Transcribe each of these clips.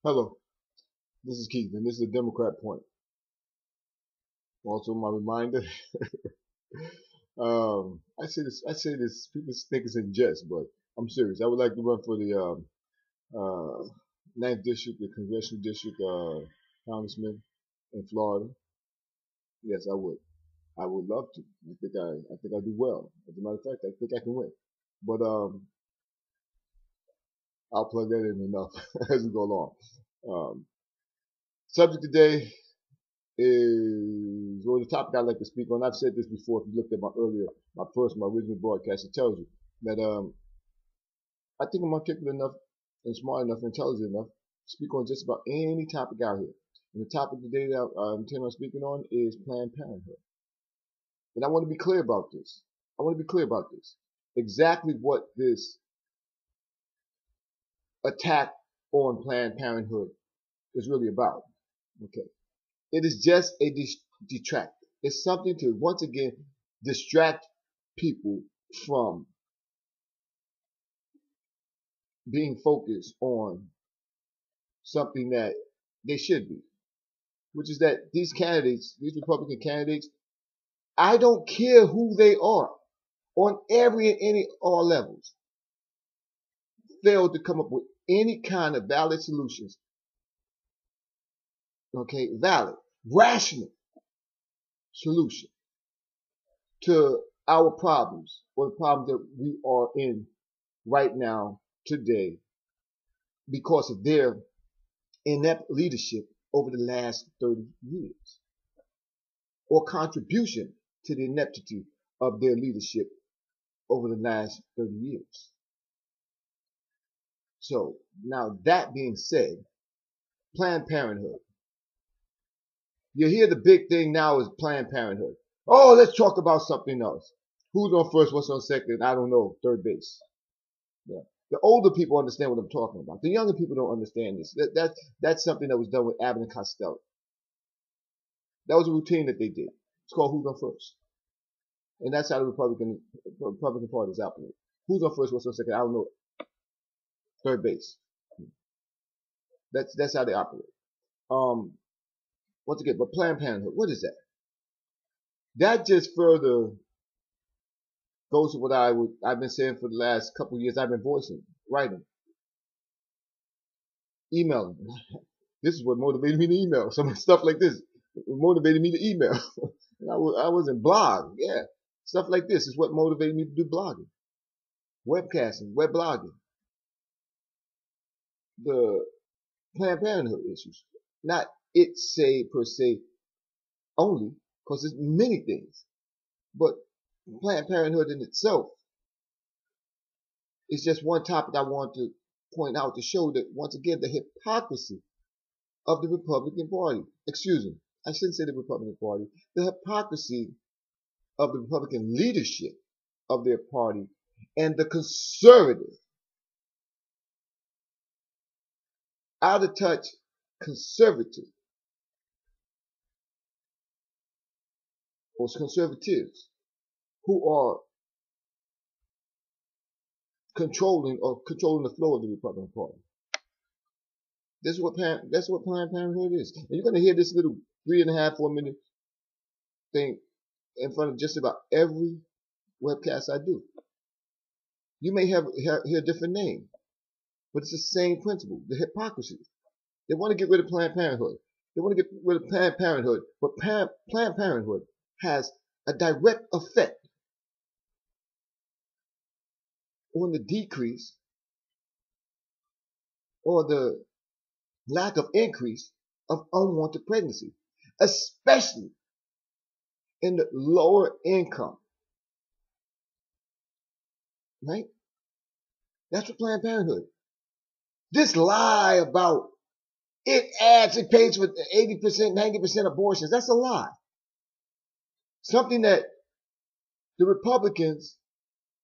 Hello, this is Keith, and this is a Democrat point. Also, my reminder. I say this. People think it's in jest, but I'm serious. I would like to run for the ninth district, the congressional district, congressman in Florida. Yes, I would. I would love to. I think I do well. As a matter of fact, I think I can win. But I'll plug that in enough as we go along. Um, Subject today is the topic I'd like to speak on. I've said this before. If you looked at my original broadcast, it tells you that I think I'm articulate enough and smart enough and intelligent enough to speak on just about any topic out here. And the topic today that I intend on speaking on is Planned Parenthood. And I want to be clear about this. Exactly what this attack on Planned Parenthood is really about. Okay. It is just a detract. It's something to, once again, distract people from being focused on something that they should be, which is that these candidates, these Republican candidates, I don't care who they are, on every and any all levels, failed to come up with any kind of valid solutions. Okay, valid, rational solution to our problems, or the problems that we are in right now, today, because of their inept leadership over the last 30 years, or contribution to the ineptitude of their leadership over the last 30 years. So, now that being said, Planned Parenthood. You hear the big thing now is Planned Parenthood. Oh, let's talk about something else. Who's on first, what's on second? I don't know. Third base. Yeah. The older people understand what I'm talking about. The younger people don't understand this. That's something that was done with Abbott and Costello. That was a routine that they did. It's called Who's on First. And that's how the Republican Party is operating. Who's on first, what's on second? I don't know. Third base. That's how they operate. Once again, but Planned Parenthood, what is that? That just further goes to what I've been saying for the last couple of years. I've been voicing, writing, emailing. This is what motivated me to email. Some stuff like this motivated me to email. And I was in blog, yeah. Stuff like this is what motivated me to do blogging, webcasting, web blogging. The Planned Parenthood issues, not it say per se only, because there's many things, but Planned Parenthood in itself is just one topic I want to point out to show that, once again, the hypocrisy of the Republican Party. Excuse me, I shouldn't say the Republican Party. The hypocrisy of the Republican leadership of their party and the conservative, out of touch conservative or conservatives who are controlling the flow of the Republican Party. That's what Planned Parenthood is. And you're going to hear this little 3.5, 4 minute thing in front of just about every webcast I do. You may hear a different name, but it's the same principle, the hypocrisy. They want to get rid of Planned Parenthood. They want to get rid of Planned Parenthood, but Planned Parenthood has a direct effect on the decrease or the lack of increase of unwanted pregnancy, especially in the lower income. Right? That's what Planned Parenthood. This lie about it pays for 80%, 90% abortions, that's a lie. Something that the Republicans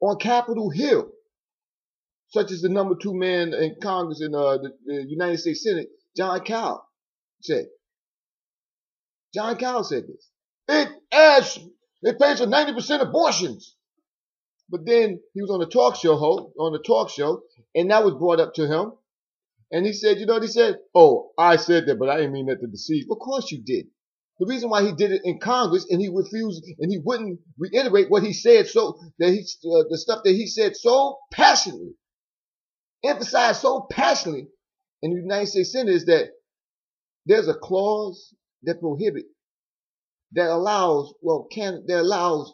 on Capitol Hill, such as the number 2 man in Congress in the United States Senate, John Cowell, said. John Cowell said this. It pays for 90% abortions. But then he was on a talk show, and that was brought up to him. And he said, you know what he said? Oh, I said that, but I didn't mean that to deceive. Of course you did. The reason why he did it in Congress and he refused and he wouldn't reiterate what he said, so that the stuff that he said so passionately, emphasized so passionately in the United States Senate, is that there's a clause that prohibits, that allows, that allows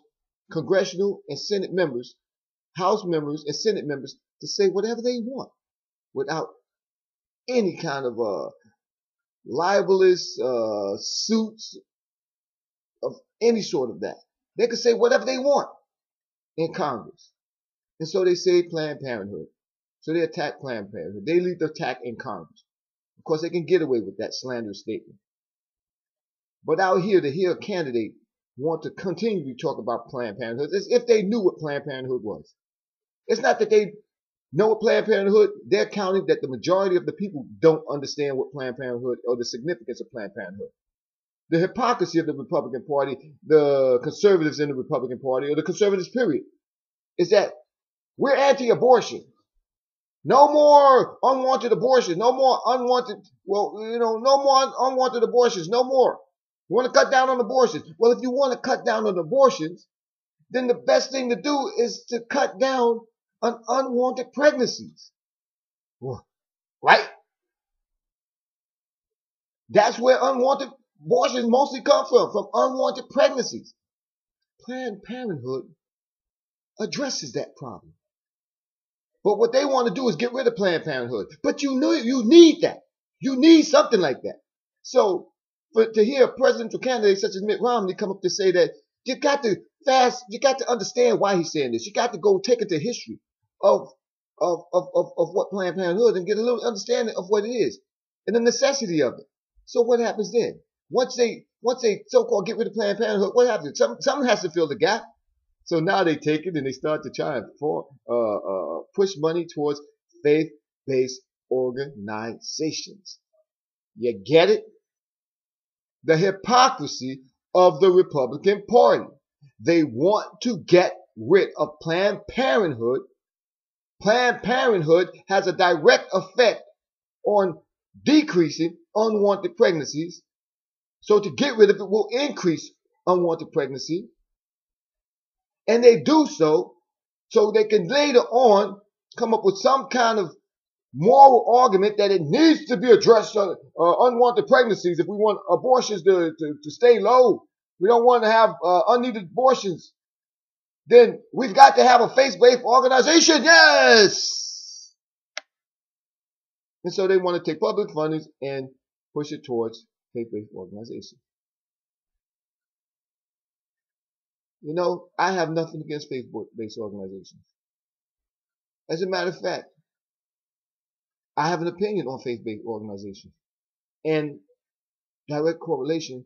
congressional and Senate members, House members and Senate members to say whatever they want without any kind of libelous suits of any sort of that. They can say whatever they want in Congress. And so they say Planned Parenthood. So they attack Planned Parenthood. They lead the attack in Congress. Of course, they can get away with that slanderous statement. But out here, to hear a candidate want to continue to talk about Planned Parenthood as if they knew what Planned Parenthood was. It's not that they know what Planned Parenthood, they're counting that the majority of the people don't understand what Planned Parenthood or the significance of Planned Parenthood. The hypocrisy of the Republican Party, the conservatives in the Republican Party, or the conservatives period, is that we're anti-abortion. No more unwanted abortion. No more unwanted, no more unwanted abortions. No more. You want to cut down on abortions? Well, if you want to cut down on abortions, then the best thing to do is to cut down on unwanted pregnancies. Right? That's where unwanted abortions mostly come from unwanted pregnancies. Planned Parenthood addresses that problem. But what they want to do is get rid of Planned Parenthood. But you need that. You need something like that. So to hear a presidential candidate such as Mitt Romney come up to say that, you got to understand why he's saying this. You got to go take it to history of what Planned Parenthood and get a little understanding of what it is and the necessity of it. So what happens then? Once they so-called get rid of Planned Parenthood, what happens? Someone has to fill the gap. So now they take it and they start to try and push money towards faith-based organizations. You get it? The hypocrisy of the Republican Party. They want to get rid of Planned Parenthood. Planned Parenthood has a direct effect on decreasing unwanted pregnancies. So to get rid of it will increase unwanted pregnancy. And they do so they can later on come up with some kind of moral argument that it needs to be addressed, unwanted pregnancies, if we want abortions to stay low. We don't want to have unneeded abortions. Then we've got to have a faith-based organization. Yes! And so they want to take public funding and push it towards faith-based organizations. You know, I have nothing against faith-based organizations. As a matter of fact, I have an opinion on faith-based organizations and direct correlation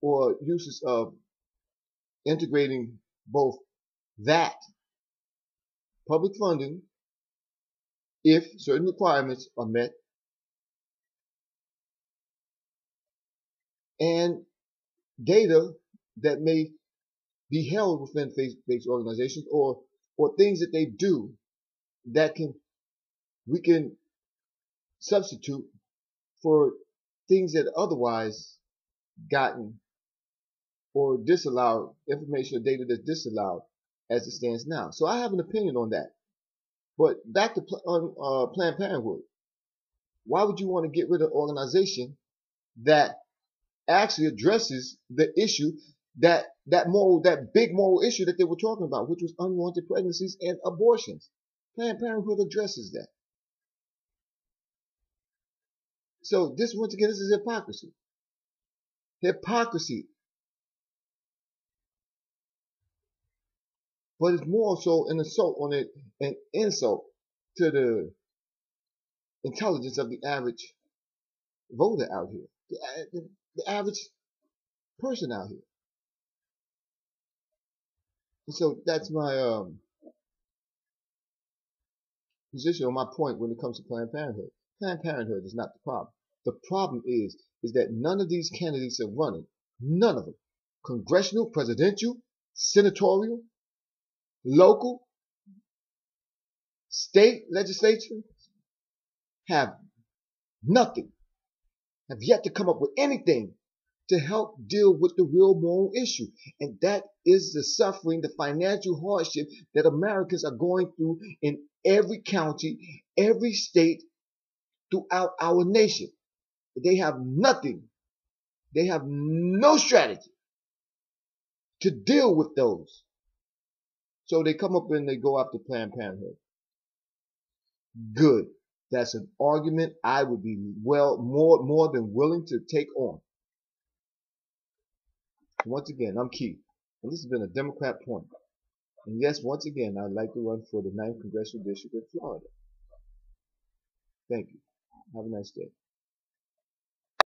or uses of integrating both that public funding, if certain requirements are met, and data that may be held within faith-based organizations or things that they do that we can substitute for things that otherwise gotten or disallowed, information or data that's disallowed as it stands now. So I have an opinion on that. But back to Planned Parenthood. Why would you want to get rid of an organization that actually addresses the issue, that big moral issue that they were talking about, which was unwanted pregnancies and abortions? Planned Parenthood addresses that. So this, once again, this is hypocrisy. Hypocrisy. But it's more so an assault on it, an insult to the intelligence of the average voter out here, the average person out here. And so that's my position or my point when it comes to Planned Parenthood. Planned Parenthood is not the problem. The problem is that none of these candidates are running. None of them. Congressional, presidential, senatorial, local, state legislature have Nothing. Have yet to come up with anything to help deal with the real moral issue. And that is the suffering, the financial hardship that Americans are going through in every county, every state throughout our nation. They have nothing. They have no strategy to deal with those. So they come up and they go after Planned Parenthood. Good. That's an argument I would be more than willing to take on. Once again, I'm Keith, and this has been a Democrat Point. And yes, once again, I'd like to run for the 9th Congressional District in Florida. Thank you. Have a nice day.